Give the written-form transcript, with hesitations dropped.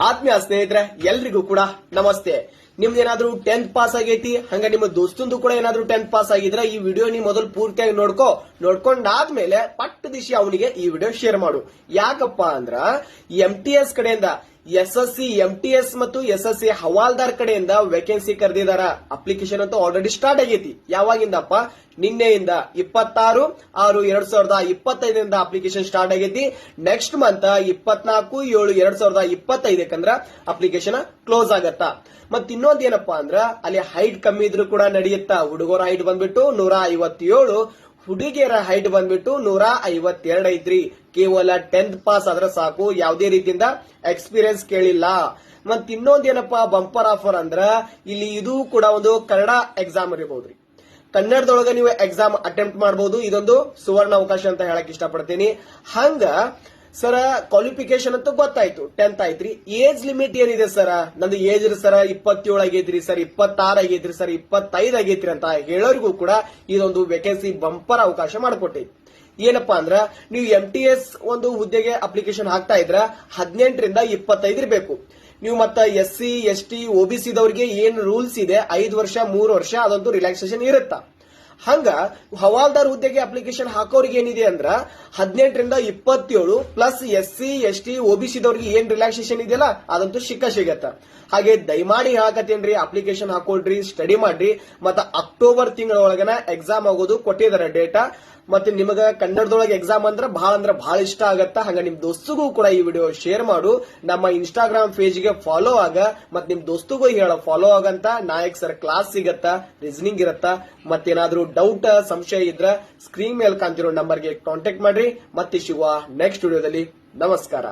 ಆತ್ಮೀಯ ಸ್ನೇಹಿತರೆ ಎಲ್ರಿಗೂ ಕೂಡ ನಮಸ್ತೆ. ನಿಮ್ದೇನಾದ್ರೂ 10th ಪಾಸ್ ಆಗೈತಿ, ಹಂಗ ನಿಮ್ಮ ದೋಸ್ತಂದು ಕೂಡ ಏನಾದ್ರೂ 10th ಪಾಸ್ ಆಗಿದ್ರೆ ಈ ವಿಡಿಯೋ ನೀವು ಮೊದಲು ಪೂರ್ತಿಯಾಗಿ ನೋಡ್ಕೊಂಡಾದ್ಮೇಲೆ ಪಟ್ಟ ದಿಶಿ ಅವನಿಗೆ ಈ ವಿಡಿಯೋ ಶೇರ್ ಮಾಡು. ಯಾಕಪ್ಪ ಅಂದ್ರ MTS ಕಡೆಯಿಂದ SSC MTS ಮತ್ತು SSC ಹವಾಲ್ದಾರ್ ಕಡೆಯಿಂದ ವೇಕೆನ್ಸಿ ಕರೆದಿದಾರ. ಅಪ್ಲಿಕೇಶನ್ ಅಂತೂ ಆಲ್ರೆಡಿ ಸ್ಟಾರ್ಟ್ ಆಗೈತಿ. ಯಾವಾಗಿಂದಪ್ಪ? ನಿನ್ನೆಯಿಂದ 26/6/2025 ಅಪ್ಲಿಕೇಶನ್ ಸ್ಟಾರ್ಟ್ ಆಗೈತಿ. ನೆಕ್ಸ್ಟ್ ಮಂತ್ 24/7/2025 ಅಪ್ಲಿಕೇಶನ್ ಕ್ಲೋಸ್ ಆಗತ್ತ. ಮತ್ ಇನ್ನೊಂದ್ ಏನಪ್ಪಾ ಅಂದ್ರ ಅಲ್ಲಿ ಹೈಟ್ ಕಮ್ಮಿ ಇದ್ರು ಕೂಡ ನಡೆಯುತ್ತಾ. ಹುಡುಗರ ಹೈಟ್ ಬಂದ್ಬಿಟ್ಟು 157, ಹುಡುಗಿಯರ ಹೈಟ್ ಬಂದ್ಬಿಟ್ಟು 152 ಐತ್ರಿ. ಕೇವಲ 10th ಪಾಸ್ ಆದ್ರೆ ಸಾಕು, ಯಾವುದೇ ರೀತಿಯಿಂದ ಎಕ್ಸ್ಪೀರಿಯನ್ಸ್ ಕೇಳಿಲ್ಲ. ಮತ್ ಇನ್ನೊಂದೇನಪ್ಪಾ ಬಂಪರ್ ಆಫರ್ ಅಂದ್ರ ಇಲ್ಲಿ ಇದು ಕೂಡ ಒಂದು ಕನ್ನಡ ಎಕ್ಸಾಮ್ ಇರಬಹುದ್ರಿ. ಕನ್ನಡದೊಳಗ ನೀವು ಎಕ್ಸಾಮ್ ಅಟೆಂಪ್ಟ್ ಮಾಡಬಹುದು. ಇದೊಂದು ಸುವರ್ಣ ಅವಕಾಶ ಅಂತ ಹೇಳಕ್ ಇಷ್ಟಪಡ್ತೀನಿ. ಹಂಗ ಸರ ಕ್ವಾಲಿಫಿಕೇಶನ್ ಅಂತ ಗೊತ್ತಾಯ್ತು, 10th ಆಯ್ತ್ರಿ. ಏಜ್ ಲಿಮಿಟ್ ಏನಿದೆ ಸರ? ನಂದು ಏಜ್ ಸರ 27 ಆಗೈತ್ರಿ ಸರ್, 26 ಆಗೈತ್ರಿ ಸರ್, 25 ಆಗೈತ್ರಿ ಅಂತ ಹೇಳೋರಿಗೂ ಕೂಡ ಇದೊಂದು ವೇಕೆನ್ಸಿ ಬಂಪರ್ ಅವಕಾಶ ಮಾಡಿಕೊಟ್ಟೈತಿ. ಏನಪ್ಪಾ ಅಂದ್ರ ನೀವು MTS ಒಂದು ಹುದ್ದೆಗೆ ಅಪ್ಲಿಕೇಶನ್ ಹಾಕ್ತಾ ಇದ್ರ 18ರಿಂದ 25 ಇರಬೇಕು. ನೀವು ಮತ್ತ SC ST OBC ದವರಿಗೆ ಏನ್ ರೂಲ್ಸ್ ಇದೆ 5 ವರ್ಷ 3 ವರ್ಷ ಅದಂತೂ ರಿಲ್ಯಾಕ್ಸೇಷನ್ ಇರುತ್ತಾ. ಹಂಗ ಹವಾಲ್ದಾರ್ ಹುದ್ದೆಗೆ ಅಪ್ಲಿಕೇಶನ್ ಹಾಕೋರಿಗೆ ಏನಿದೆ ಅಂದ್ರ 18ರಿಂದ 27 ಪ್ಲಸ್ SC ST OBC ದವರಿಗೆ ಏನ್ ರಿಲ್ಯಾಕ್ಸೇಷನ್ ಇದೆಯಲ್ಲ ಅದಂತೂ ಸಿಗತ್ತ. ಹಾಗೆ ದಯಮಾಡಿ ಹೇಳಕತ್ತೇನ್ರಿ, ಅಪ್ಲಿಕೇಶನ್ ಹಾಕೊಳ್ರಿ, ಸ್ಟಡಿ ಮಾಡ್ರಿ. ಮತ್ತ ಅಕ್ಟೋಬರ್ ತಿಂಗಳೊಳಗನ ಎಕ್ಸಾಮ್ ಆಗೋದು ಕೊಟ್ಟಿದ್ದಾರೆ ಡೇಟಾ. ಮತ್ತೆ ನಿಮಗ ಕನ್ನಡದೊಳಗೆ ಎಕ್ಸಾಮ್ ಅಂದ್ರ ಬಹಳ ಇಷ್ಟ ಆಗತ್ತ. ಹಂಗ ನಿಮ್ ದೋಸ್ತಿಗೂ ಕೂಡ ಈ ವಿಡಿಯೋ ಶೇರ್ ಮಾಡು. ನಮ್ಮ ಇನ್ಸ್ಟಾಗ್ರಾಮ್ ಪೇಜ್ ಗೆ ಫಾಲೋ ಆಗ, ಮತ್ ನಿಮ್ ದೋಸ್ತಿಗೂ ಹೇಳ ಫಾಲೋ ಆಗಂತ. ನಾಯಕ್ ಸರ್ ಕ್ಲಾಸ್ ಸಿಗತ್ತ, ರೀಸನಿಂಗ್ ಇರತ್ತ. ಮತ್ತೇನಾದ್ರೂ ಡೌಟ್ ಸಂಶಯ ಇದ್ರ ಸ್ಕ್ರೀನ್ ಮೇಲೆ ಕಾಣ್ತಿರೋ ನಂಬರ್ಗೆ ಕಾಂಟ್ಯಾಕ್ಟ್ ಮಾಡ್ರಿ. ಮತ್ತೆ ಸಿಗುವ ನೆಕ್ಸ್ಟ್ ವಿಡಿಯೋದಲ್ಲಿ. ನಮಸ್ಕಾರ.